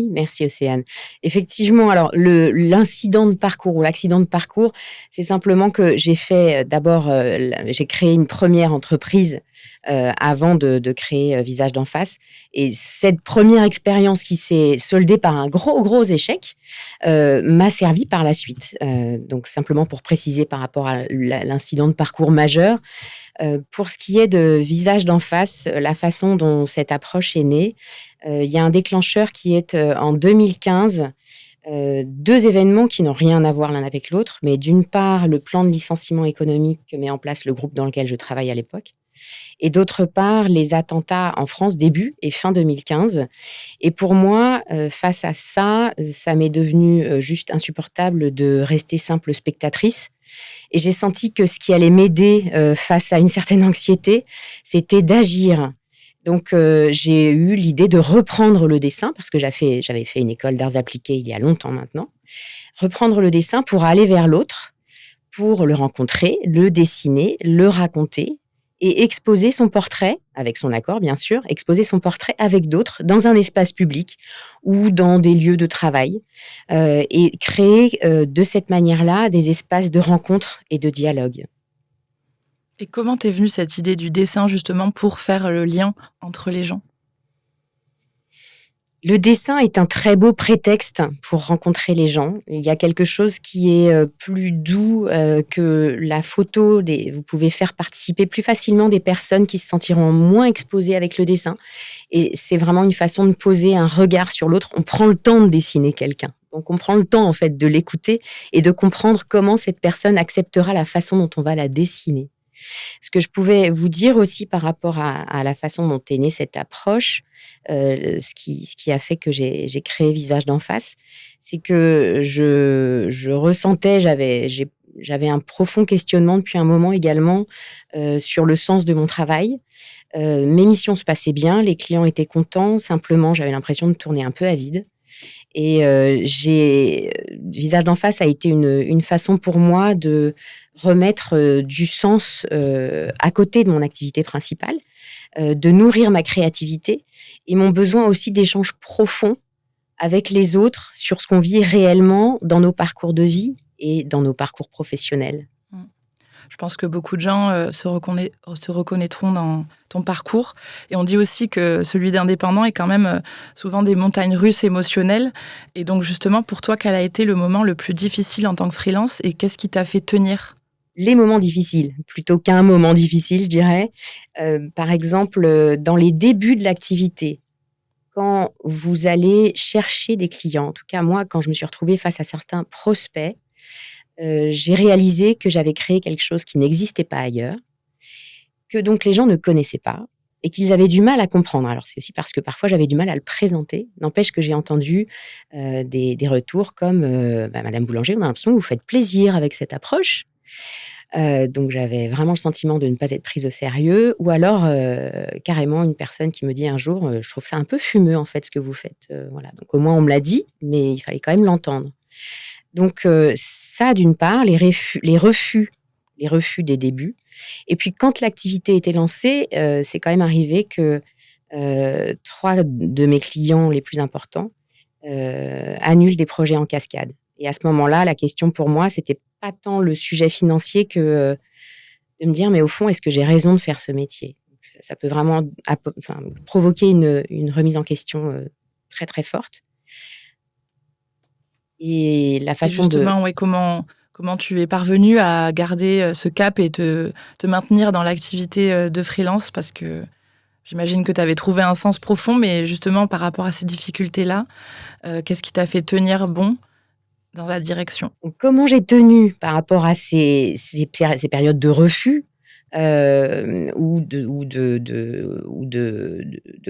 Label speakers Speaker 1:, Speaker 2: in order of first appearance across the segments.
Speaker 1: Oui, merci Océane. Effectivement, alors l'incident de parcours ou l'accident de parcours, c'est simplement que j'ai fait d'abord, j'ai créé une première entreprise avant de créer Visage d'en face. Et cette première expérience qui s'est soldée par un gros échec m'a servi par la suite. Donc simplement pour préciser par rapport à l'incident de parcours majeur, pour ce qui est de Visage d'en face, la façon dont cette approche est née, il y a un déclencheur qui est en 2015, 2 événements qui n'ont rien à voir l'un avec l'autre, mais d'une part, le plan de licenciement économique que met en place le groupe dans lequel je travaille à l'époque et d'autre part, les attentats en France début et fin 2015. Et pour moi, face à ça, ça m'est devenu, juste insupportable de rester simple spectatrice et j'ai senti que ce qui allait m'aider, face à une certaine anxiété, c'était d'agir. Donc, j'ai eu l'idée de reprendre le dessin parce que j'avais fait une école d'arts appliqués il y a longtemps maintenant. Reprendre le dessin pour aller vers l'autre, pour le rencontrer, le dessiner, le raconter et exposer son portrait, avec son accord bien sûr, exposer son portrait avec d'autres dans un espace public ou dans des lieux de travail, et créer, de cette manière-là, des espaces de rencontre et de dialogue.
Speaker 2: Et comment t'es venue cette idée du dessin justement pour faire le lien entre les gens?
Speaker 1: Le dessin est un très beau prétexte pour rencontrer les gens. Il y a quelque chose qui est, plus doux, que la photo. Vous pouvez faire participer plus facilement des personnes qui se sentiront moins exposées avec le dessin et c'est vraiment une façon de poser un regard sur l'autre. On prend le temps de dessiner quelqu'un. Donc on prend le temps, en fait, de l'écouter et de comprendre comment cette personne acceptera la façon dont on va la dessiner. Ce que je pouvais vous dire aussi par rapport à la façon dont est née cette approche, ce qui a fait que j'ai créé Visage d'en face, c'est que je ressentais, j'avais un profond questionnement depuis un moment également, sur le sens de mon travail. Mes missions se passaient bien, les clients étaient contents, simplement j'avais l'impression de tourner un peu à vide. Et Visage d'en face a été une façon pour moi de remettre, du sens, à côté de mon activité principale, de nourrir ma créativité et mon besoin aussi d'échanges profonds avec les autres sur ce qu'on vit réellement dans nos parcours de vie et dans nos parcours professionnels.
Speaker 2: Mmh. Je pense que beaucoup de gens, se reconnaîtront dans ton parcours et on dit aussi que celui d'indépendant est quand même, souvent des montagnes russes émotionnelles et donc justement pour toi, quel a été le moment le plus difficile en tant que freelance et qu'est-ce qui t'a fait tenir?
Speaker 1: Les moments difficiles, plutôt qu'un moment difficile, je dirais. Par exemple, dans les débuts de l'activité, quand vous allez chercher des clients, en tout cas moi, quand je me suis retrouvée face à certains prospects, j'ai réalisé que j'avais créé quelque chose qui n'existait pas ailleurs, que donc les gens ne connaissaient pas et qu'ils avaient du mal à comprendre. Alors c'est aussi parce que parfois j'avais du mal à le présenter. N'empêche que j'ai entendu, des retours comme, «Madame Boulanger, on a l'impression que vous faites plaisir avec cette approche». Donc j'avais vraiment le sentiment de ne pas être prise au sérieux ou alors, carrément une personne qui me dit un jour, «Je trouve ça un peu fumeux en fait ce que vous faites», voilà. Donc au moins on me l'a dit, mais il fallait quand même l'entendre. Donc ça d'une part, les refus des débuts et puis quand l'activité était lancée, c'est quand même arrivé que, 3 de mes clients les plus importants, annulent des projets en cascade et à ce moment-là, la question pour moi, c'était pas tant le sujet financier que, de me dire: «Mais au fond, est-ce que j'ai raison de faire ce métier?» Ça peut vraiment provoquer une remise en question, très, très forte et la
Speaker 2: Et
Speaker 1: façon de
Speaker 2: justement, ouais, comment tu es parvenue à garder, ce cap et te maintenir dans l'activité, de freelance? Parce que j'imagine que tu avais trouvé un sens profond, mais justement par rapport à ces difficultés-là, qu'est-ce qui t'a fait tenir bon dans la direction?
Speaker 1: Donc, comment j'ai tenu par rapport à ces périodes de refus, ou de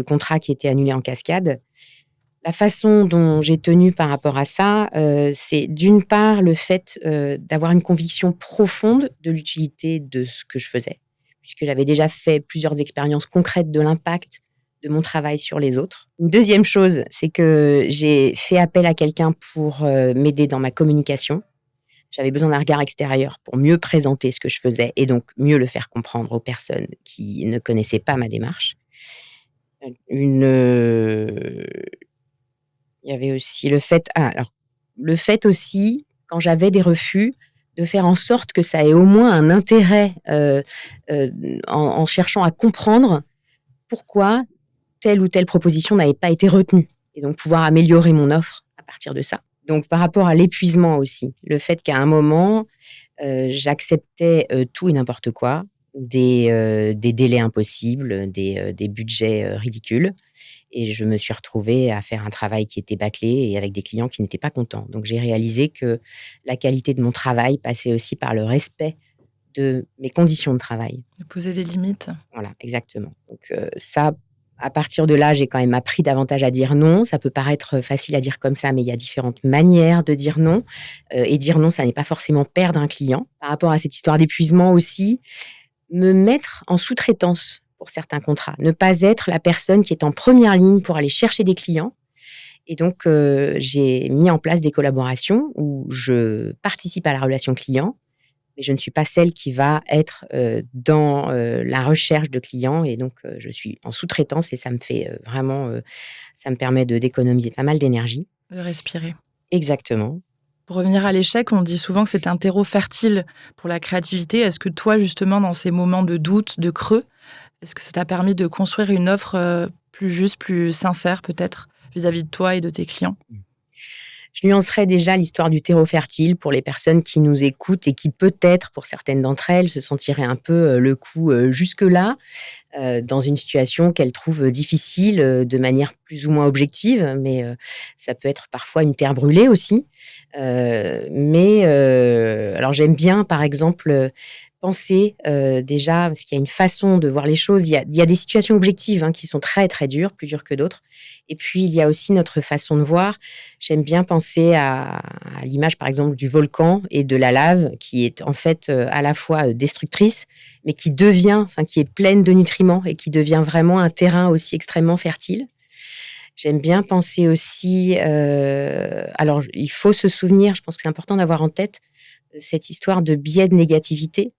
Speaker 1: contrats qui étaient annulés en cascade? La façon dont j'ai tenu par rapport à ça, c'est d'une part le fait, d'avoir une conviction profonde de l'utilité de ce que je faisais, puisque j'avais déjà fait plusieurs expériences concrètes de l'impact de mon travail sur les autres. Une 2e chose, c'est que j'ai fait appel à quelqu'un pour, m'aider dans ma communication. J'avais besoin d'un regard extérieur pour mieux présenter ce que je faisais et donc mieux le faire comprendre aux personnes qui ne connaissaient pas ma démarche. Une, Il y avait aussi le fait aussi, quand j'avais des refus, de faire en sorte que ça ait au moins un intérêt, en cherchant à comprendre pourquoi telle ou telle proposition n'avait pas été retenue et donc pouvoir améliorer mon offre à partir de ça. Donc par rapport à l'épuisement aussi, le fait qu'à un moment, j'acceptais, tout et n'importe quoi, des délais impossibles, des budgets, ridicules et je me suis retrouvée à faire un travail qui était bâclé et avec des clients qui n'étaient pas contents. Donc j'ai réalisé que la qualité de mon travail passait aussi par le respect de mes conditions de travail.
Speaker 2: De poser des limites.
Speaker 1: Voilà, exactement. Donc ça, à partir de là, j'ai quand même appris davantage à dire non. Ça peut paraître facile à dire comme ça, mais il y a différentes manières de dire non. Et dire non, ça n'est pas forcément perdre un client. Par rapport à cette histoire d'épuisement aussi, me mettre en sous-traitance pour certains contrats. Ne pas être la personne qui est en première ligne pour aller chercher des clients. Et donc, j'ai mis en place des collaborations où je participe à la relation client, mais je ne suis pas celle qui va être dans la recherche de clients. Et donc, je suis en sous-traitance et ça me fait ça me permet d'économiser pas mal d'énergie.
Speaker 2: De respirer.
Speaker 1: Exactement.
Speaker 2: Pour revenir à l'échec, on dit souvent que c'est un terreau fertile pour la créativité. Est-ce que toi, justement, dans ces moments de doute, de creux, est-ce que ça t'a permis de construire une offre plus juste, plus sincère peut-être vis-à-vis de toi et de tes clients?
Speaker 1: Je nuancerais déjà l'histoire du terreau fertile pour les personnes qui nous écoutent et qui peut-être, pour certaines d'entre elles, se sentiraient un peu le coup jusque-là, dans une situation qu'elles trouvent difficile de manière plus ou moins objective, mais ça peut être parfois une terre brûlée aussi. Alors j'aime bien, par exemple, penser déjà, parce qu'il y a une façon de voir les choses, il y a des situations objectives qui sont très très dures, plus dures que d'autres. Et puis il y a aussi notre façon de voir. J'aime bien penser à l'image, par exemple, du volcan et de la lave, qui est en fait à la fois destructrice, mais qui est pleine de nutriments et qui devient vraiment un terrain aussi extrêmement fertile. J'aime bien penser aussi, alors il faut se souvenir, je pense que c'est important d'avoir en tête cette histoire de biais de négativité.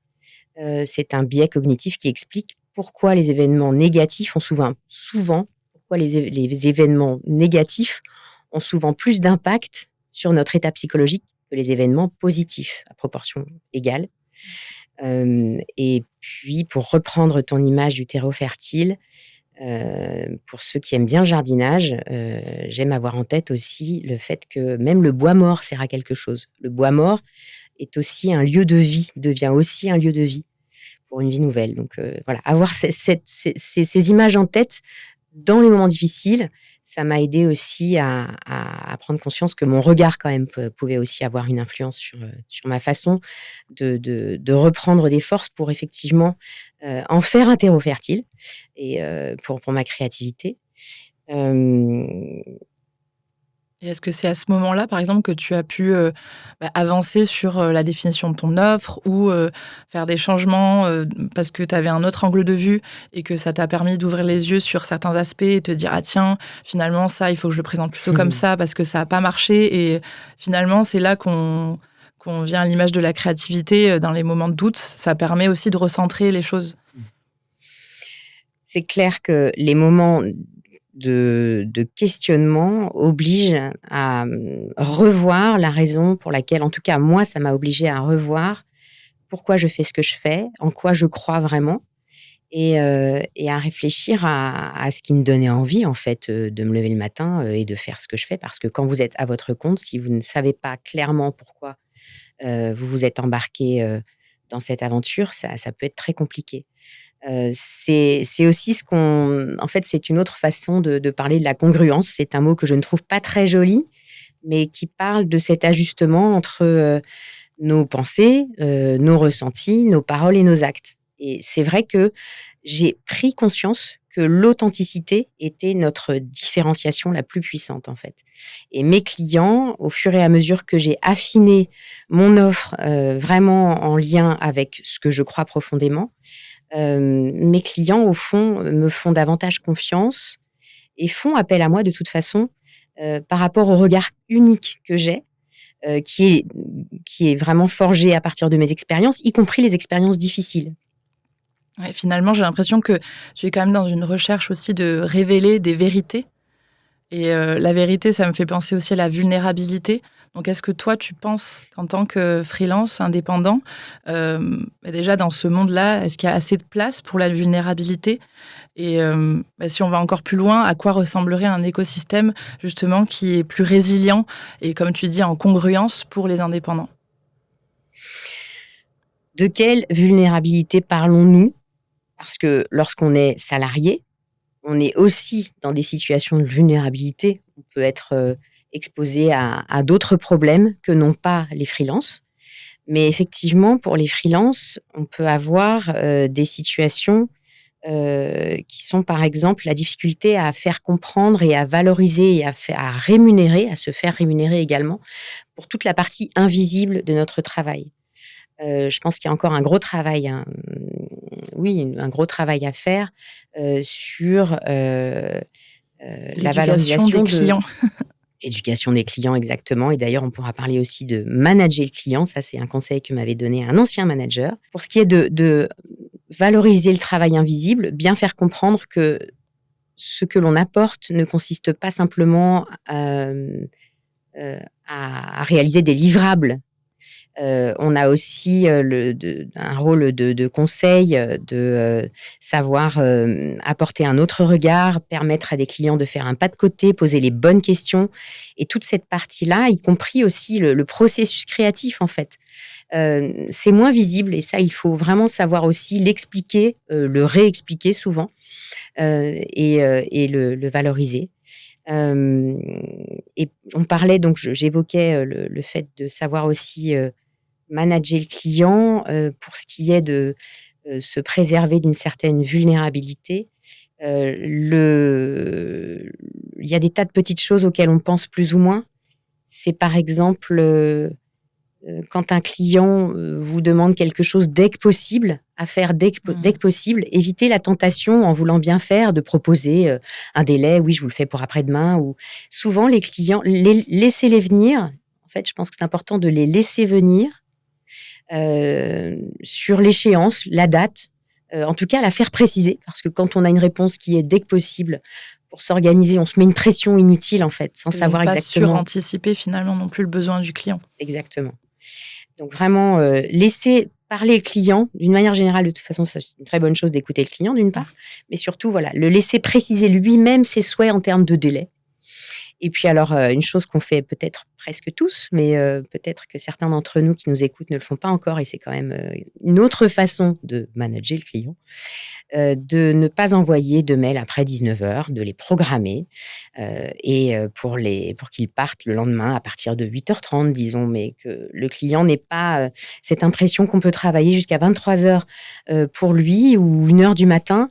Speaker 1: C'est un biais cognitif qui explique pourquoi les événements négatifs ont pourquoi les événements négatifs ont souvent plus d'impact sur notre état psychologique que les événements positifs à proportion égale. Et puis, pour reprendre ton image du terreau fertile, pour ceux qui aiment bien le jardinage, j'aime avoir en tête aussi le fait que même le bois mort sert à quelque chose. Le bois mort est aussi un lieu de vie, devient aussi un lieu de vie pour une vie nouvelle. Donc voilà, avoir ces images en tête dans les moments difficiles, ça m'a aidé aussi à prendre conscience que mon regard quand même pouvait aussi avoir une influence sur ma façon de reprendre des forces pour effectivement en faire un terreau fertile et pour ma créativité.
Speaker 2: Et est-ce que c'est à ce moment-là, par exemple, que tu as pu avancer sur la définition de ton offre ou faire des changements parce que tu avais un autre angle de vue et que ça t'a permis d'ouvrir les yeux sur certains aspects et te dire « Ah tiens, finalement, ça, il faut que je le présente plutôt comme ça parce que ça n'a pas marché. » Et finalement, c'est là qu'on vient à l'image de la créativité dans les moments de doute. Ça permet aussi de recentrer les choses.
Speaker 1: C'est clair que les moments de questionnement oblige à revoir la raison pour laquelle, en tout cas moi, ça m'a obligée à revoir pourquoi je fais ce que je fais, en quoi je crois vraiment, et à réfléchir à ce qui me donnait envie en fait de me lever le matin et de faire ce que je fais. Parce que quand vous êtes à votre compte, si vous ne savez pas clairement pourquoi vous vous êtes embarqué dans cette aventure, ça peut être très compliqué. C'est aussi en fait, c'est une autre façon de parler de la congruence. C'est un mot que je ne trouve pas très joli, mais qui parle de cet ajustement entre nos pensées, nos ressentis, nos paroles et nos actes. Et c'est vrai que j'ai pris conscience que l'authenticité était notre différenciation la plus puissante, en fait. Et mes clients, au fur et à mesure que j'ai affiné mon offre vraiment en lien avec ce que je crois profondément, mes clients, au fond, me font davantage confiance et font appel à moi de toute façon par rapport au regard unique que j'ai, qui est vraiment forgé à partir de mes expériences, y compris les expériences difficiles.
Speaker 2: Ouais, finalement, j'ai l'impression que tu es quand même dans une recherche aussi de révéler des vérités Et la vérité, ça me fait penser aussi à la vulnérabilité. Donc, est-ce que toi, tu penses qu'en tant que freelance indépendant, déjà dans ce monde-là, est-ce qu'il y a assez de place pour la vulnérabilité? Et si on va encore plus loin, à quoi ressemblerait un écosystème justement qui est plus résilient et, comme tu dis, en congruence pour les indépendants?
Speaker 1: De quelle vulnérabilité parlons-nous? Parce que lorsqu'on est salarié, on est aussi dans des situations de vulnérabilité. On peut être exposé à d'autres problèmes que n'ont pas les freelances. Mais effectivement, pour les freelances, on peut avoir des situations qui sont, par exemple, la difficulté à faire comprendre et à valoriser et à rémunérer, à se faire rémunérer également pour toute la partie invisible de notre travail. Je pense qu'il y a encore un gros travail, un gros travail à faire sur la
Speaker 2: L'éducation des
Speaker 1: valorisation de
Speaker 2: clients.
Speaker 1: l'éducation des clients, exactement. Et d'ailleurs, on pourra parler aussi de manager le client. Ça, c'est un conseil que m'avait donné un ancien manager. Pour ce qui est de valoriser le travail invisible, bien faire comprendre que ce que l'on apporte ne consiste pas simplement à réaliser des livrables. On a aussi un rôle de conseil, de savoir apporter un autre regard, permettre à des clients de faire un pas de côté, poser les bonnes questions. Et toute cette partie-là, y compris aussi le processus créatif, en fait. C'est moins visible et ça, il faut vraiment savoir aussi l'expliquer, le réexpliquer souvent et le valoriser. Et on parlait, donc j'évoquais le fait de savoir aussi manager le client pour ce qui est de se préserver d'une certaine vulnérabilité. Il y a des tas de petites choses auxquelles on pense plus ou moins. C'est par exemple quand un client vous demande quelque chose dès que possible, à faire dès que possible, évitez la tentation, en voulant bien faire, de proposer un délai. Oui, je vous le fais pour après-demain. Ou souvent, les clients, laissez-les venir. En fait, je pense que c'est important de les laisser venir sur l'échéance, la date. En tout cas, la faire préciser, parce que quand on a une réponse qui est dès que possible, pour s'organiser, on se met une pression inutile, en fait, sans savoir
Speaker 2: pas
Speaker 1: exactement.
Speaker 2: suranticiper finalement non plus le besoin du client.
Speaker 1: Exactement. Donc vraiment, laisser parler le client, d'une manière générale, de toute façon, c'est une très bonne chose d'écouter le client, d'une part, mais surtout, voilà, le laisser préciser lui-même ses souhaits en termes de délai. Et puis alors, une chose qu'on fait peut-être presque tous, mais peut-être que certains d'entre nous qui nous écoutent ne le font pas encore, et c'est quand même une autre façon de manager le client, de ne pas envoyer de mails après 19h, de les programmer pour qu'ils partent le lendemain à partir de 8h30, disons, mais que le client n'ait pas cette impression qu'on peut travailler jusqu'à 23h pour lui ou 1h du matin.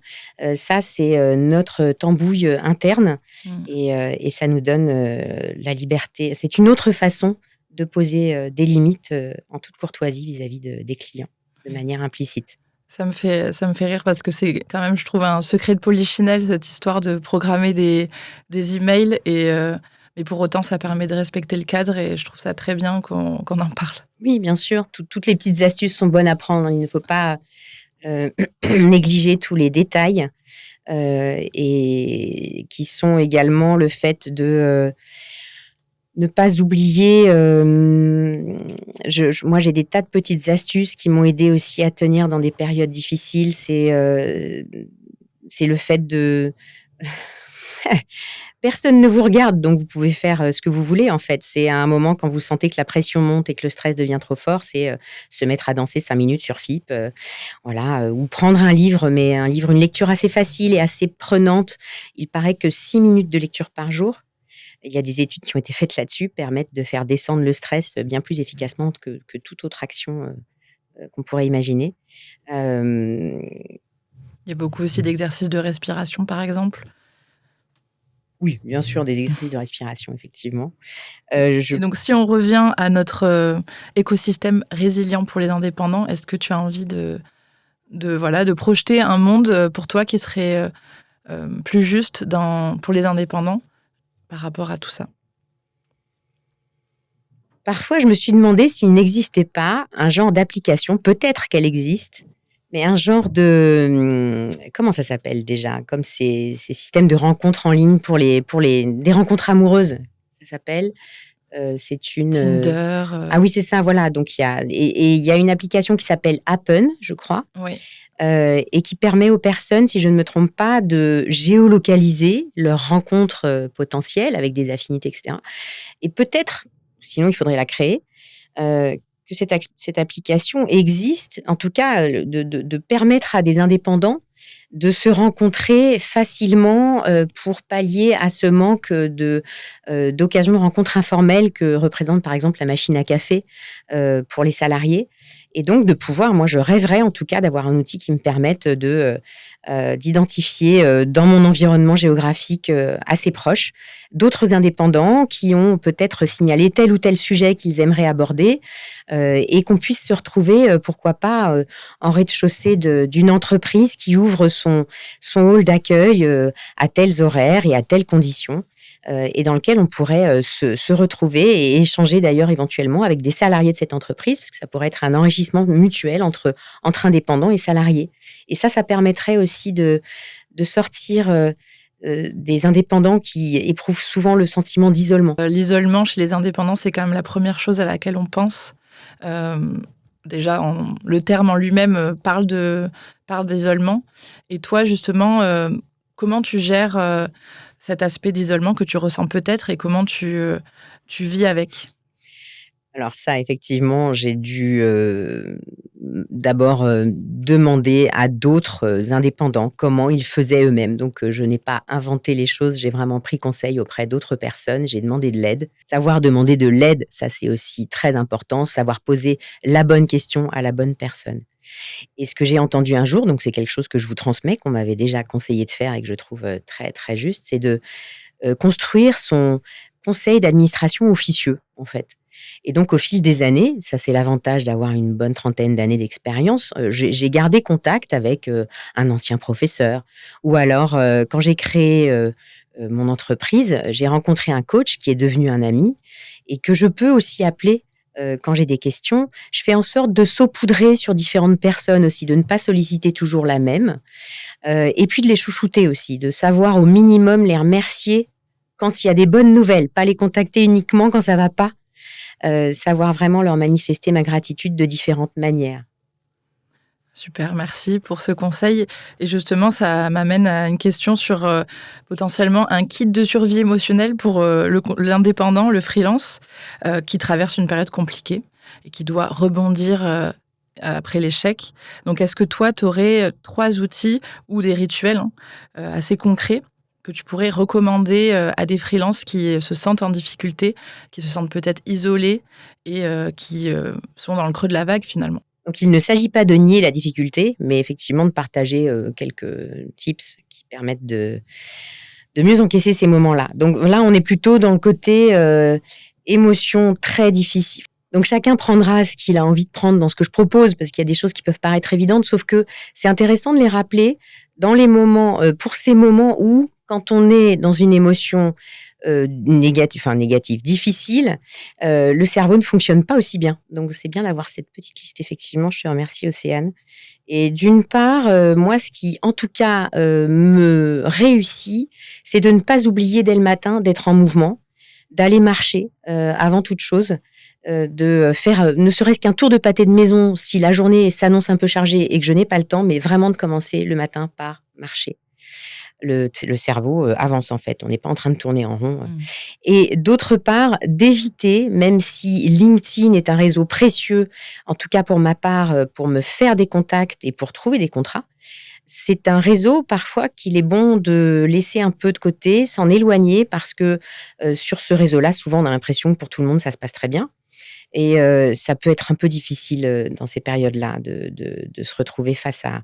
Speaker 1: Ça, c'est notre tambouille interne et ça nous donne la liberté. C'est une autre façon de poser des limites en toute courtoisie vis-à-vis des clients, de manière implicite.
Speaker 2: Ça me fait rire parce que c'est quand même, je trouve, un secret de polichinelle, cette histoire de programmer des emails. Mais pour autant, ça permet de respecter le cadre et je trouve ça très bien qu'on en parle.
Speaker 1: Oui, bien sûr. Toutes les petites astuces sont bonnes à prendre. Il ne faut pas négliger tous les détails et qui sont également le fait de ne pas oublier. Moi, j'ai des tas de petites astuces qui m'ont aidé aussi à tenir dans des périodes difficiles. C'est le fait de personne ne vous regarde, donc vous pouvez faire ce que vous voulez, en fait. C'est à un moment, quand vous sentez que la pression monte et que le stress devient trop fort, c'est se mettre à danser 5 minutes sur FIP, ou prendre un livre, mais une lecture assez facile et assez prenante. Il paraît que 6 minutes de lecture par jour, il y a des études qui ont été faites là-dessus, permettent de faire descendre le stress bien plus efficacement que toute autre action qu'on pourrait imaginer.
Speaker 2: Il y a beaucoup aussi d'exercices de respiration, par exemple.
Speaker 1: Oui, bien sûr, des exercices de respiration, effectivement.
Speaker 2: Et donc, si on revient à notre écosystème résilient pour les indépendants, est-ce que tu as envie de projeter un monde pour toi qui serait plus juste pour les indépendants par rapport à tout ça?
Speaker 1: Parfois, je me suis demandé s'il n'existait pas un genre d'application, peut-être qu'elle existe, Mais un genre de, comment ça s'appelle déjà? Comme ces systèmes de rencontres en ligne pour les des rencontres amoureuses, ça s'appelle. C'est une,
Speaker 2: Tinder,
Speaker 1: ah oui, c'est ça, voilà, donc il y a une application qui s'appelle Happen, je crois,
Speaker 2: oui.
Speaker 1: et qui permet aux personnes, si je ne me trompe pas, de géolocaliser leurs rencontres, potentielles avec des affinités et cetera, et peut-être, sinon il faudrait la créer, heu, que cette application existe, en tout cas, de permettre à des indépendants de se rencontrer facilement, pour pallier à ce manque d'occasions de rencontres informelles que représente, par exemple, la machine à café, pour les salariés, et donc de pouvoir, moi, je rêverais en tout cas d'avoir un outil qui me permette d'identifier, dans mon environnement géographique, assez proche, d'autres indépendants qui ont peut-être signalé tel ou tel sujet qu'ils aimeraient aborder, et qu'on puisse se retrouver, pourquoi pas, en rez-de-chaussée d'une entreprise qui ouvre son hall d'accueil, à tels horaires et à telles conditions, et dans lequel on pourrait, se retrouver et échanger d'ailleurs éventuellement avec des salariés de cette entreprise, parce que ça pourrait être un enrichissement mutuel entre indépendants et salariés. Et ça permettrait aussi de sortir, des indépendants qui éprouvent souvent le sentiment d'isolement.
Speaker 2: L'isolement chez les indépendants, c'est quand même la première chose à laquelle on pense. Déjà, le terme en lui-même parle d'isolement. Et toi, justement, comment tu gères cet aspect d'isolement que tu ressens peut-être et comment tu vis avec?
Speaker 1: Alors ça, effectivement, j'ai dû, d'abord, demander à d'autres, indépendants comment ils faisaient eux-mêmes. Donc, je n'ai pas inventé les choses, j'ai vraiment pris conseil auprès d'autres personnes, j'ai demandé de l'aide. Savoir demander de l'aide, ça, c'est aussi très important, savoir poser la bonne question à la bonne personne. Et ce que j'ai entendu un jour, donc c'est quelque chose que je vous transmets, qu'on m'avait déjà conseillé de faire et que je trouve, très, très juste, c'est de, construire son conseil d'administration officieux, en fait. Et donc au fil des années, ça c'est l'avantage d'avoir une bonne trentaine d'années d'expérience, j'ai gardé contact avec, un ancien professeur, ou alors, quand j'ai créé, mon entreprise, j'ai rencontré un coach qui est devenu un ami et que je peux aussi appeler, quand j'ai des questions. Je fais en sorte de saupoudrer sur différentes personnes aussi, de ne pas solliciter toujours la même, et puis de les chouchouter aussi, de savoir au minimum les remercier quand il y a des bonnes nouvelles, pas les contacter uniquement quand ça va pas. Savoir vraiment leur manifester ma gratitude de différentes manières.
Speaker 2: Super, merci pour ce conseil. Et justement, ça m'amène à une question sur potentiellement un kit de survie émotionnelle pour l'indépendant, le freelance, qui traverse une période compliquée et qui doit rebondir après l'échec. Donc, est-ce que toi, tu aurais 3 outils ou des rituels assez concrets que tu pourrais recommander à des freelances qui se sentent en difficulté, qui se sentent peut-être isolés et qui sont dans le creux de la vague finalement?
Speaker 1: Donc il ne s'agit pas de nier la difficulté, mais effectivement de partager, quelques tips qui permettent de mieux encaisser ces moments-là. Donc là, on est plutôt dans le côté, émotion très difficile. Donc chacun prendra ce qu'il a envie de prendre dans ce que je propose, parce qu'il y a des choses qui peuvent paraître évidentes, sauf que c'est intéressant de les rappeler dans les moments, pour ces moments où, quand on est dans une émotion, négative, difficile, le cerveau ne fonctionne pas aussi bien. Donc c'est bien d'avoir cette petite liste, effectivement. Je te remercie, Océane. Et d'une part, moi, ce qui, en tout cas, me réussit, c'est de ne pas oublier dès le matin d'être en mouvement, d'aller marcher, avant toute chose, de faire, ne serait-ce qu'un tour de pâté de maison si la journée s'annonce un peu chargée et que je n'ai pas le temps, mais vraiment de commencer le matin par marcher. Le cerveau, avance en fait, on n'est pas en train de tourner en rond,
Speaker 2: Mmh.
Speaker 1: et d'autre part, d'éviter, même si LinkedIn est un réseau précieux, en tout cas pour ma part, pour me faire des contacts et pour trouver des contrats, c'est un réseau parfois qu'il est bon de laisser un peu de côté, s'en éloigner parce que, sur ce réseau-là, souvent on a l'impression que pour tout le monde ça se passe très bien. Et ça peut être un peu difficile, dans ces périodes-là de se retrouver face à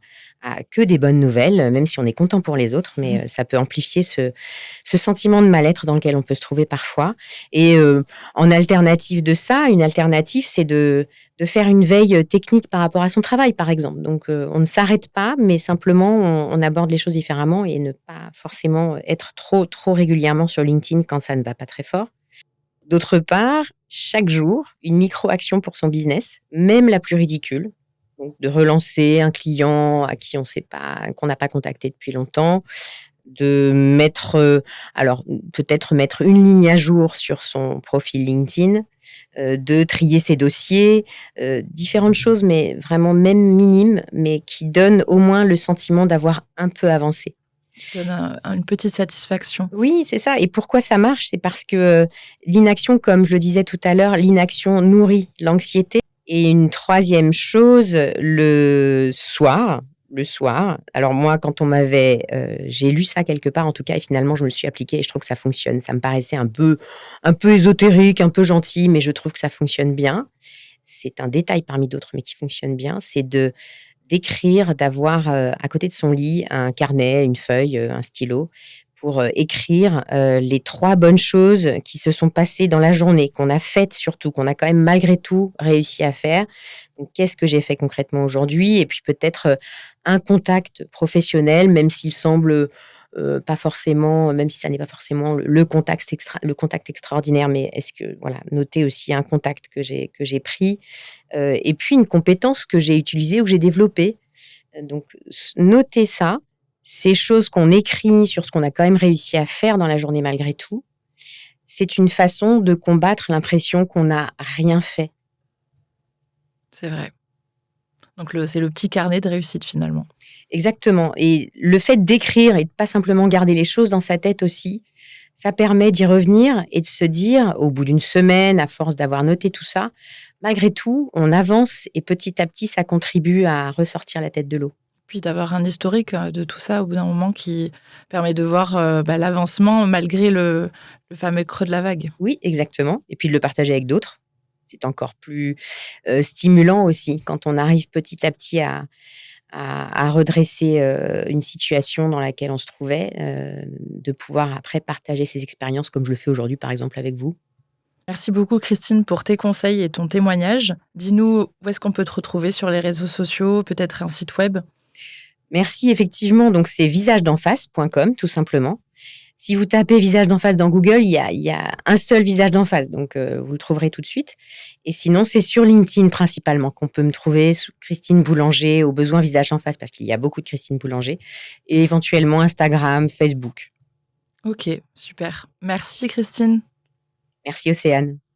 Speaker 1: que des bonnes nouvelles, même si on est content pour les autres, mais ça peut amplifier ce sentiment de mal-être dans lequel on peut se trouver parfois. Et en alternative de ça, une alternative, c'est de faire une veille, technique par rapport à son travail, par exemple. Donc on ne s'arrête pas, mais simplement on aborde les choses différemment et ne pas forcément être trop régulièrement sur LinkedIn quand ça ne va pas très fort. D'autre part, chaque jour, une micro-action pour son business, même la plus ridicule. Donc, de relancer un client à qui on sait pas, qu'on n'a pas contacté depuis longtemps, de mettre, alors peut-être mettre une ligne à jour sur son profil LinkedIn, de trier ses dossiers, différentes choses, mais vraiment même minimes, mais qui donnent au moins le sentiment d'avoir un peu avancé.
Speaker 2: Qui donne une petite satisfaction.
Speaker 1: Oui, c'est ça. Et pourquoi ça marche? C'est parce que l'inaction, comme je le disais tout à l'heure, l'inaction nourrit l'anxiété. Et une troisième chose, le soir. Alors moi, quand on m'avait, j'ai lu ça quelque part en tout cas, et finalement je me le suis appliqué et je trouve que ça fonctionne. Ça me paraissait un peu ésotérique, un peu gentil, mais je trouve que ça fonctionne bien. C'est un détail parmi d'autres, mais qui fonctionne bien. C'est d'écrire, d'avoir à côté de son lit un carnet, une feuille, un stylo, pour écrire les 3 bonnes choses qui se sont passées dans la journée, qu'on a faites surtout, qu'on a quand même malgré tout réussi à faire. Donc, qu'est-ce que j'ai fait concrètement aujourd'hui? Et puis peut-être un contact professionnel, même s'il semble pas forcément, même si ça n'est pas forcément le contact extraordinaire, mais est-ce que voilà, noter aussi un contact que j'ai pris, et puis une compétence que j'ai utilisée ou que j'ai développée. Donc, noter ça, ces choses qu'on écrit sur ce qu'on a quand même réussi à faire dans la journée malgré tout, c'est une façon de combattre l'impression qu'on n'a rien fait.
Speaker 2: C'est vrai. Donc c'est le petit carnet de réussite finalement.
Speaker 1: Exactement. Et le fait d'écrire et de pas simplement garder les choses dans sa tête aussi, ça permet d'y revenir et de se dire, au bout d'une semaine, à force d'avoir noté tout ça, malgré tout, on avance et petit à petit, ça contribue à ressortir la tête de l'eau.
Speaker 2: Puis d'avoir un historique de tout ça au bout d'un moment qui permet de voir l'avancement malgré le fameux creux de la vague.
Speaker 1: Oui, exactement. Et puis de le partager avec d'autres. C'est encore plus stimulant aussi quand on arrive petit à petit à redresser une situation dans laquelle on se trouvait, de pouvoir après partager ses expériences comme je le fais aujourd'hui, par exemple, avec vous.
Speaker 2: Merci beaucoup Christine pour tes conseils et ton témoignage. Dis-nous où est-ce qu'on peut te retrouver sur les réseaux sociaux, peut-être un site web?
Speaker 1: Merci, effectivement. Donc, c'est visagedenface.com, tout simplement. Si vous tapez visage d'en face dans Google, il y a un seul visage d'en face, donc vous le trouverez tout de suite. Et sinon, c'est sur LinkedIn principalement qu'on peut me trouver, sous Christine Boulanger, au besoin visage en face, parce qu'il y a beaucoup de Christine Boulanger, et éventuellement Instagram, Facebook.
Speaker 2: Ok, super. Merci Christine.
Speaker 1: Merci Océane.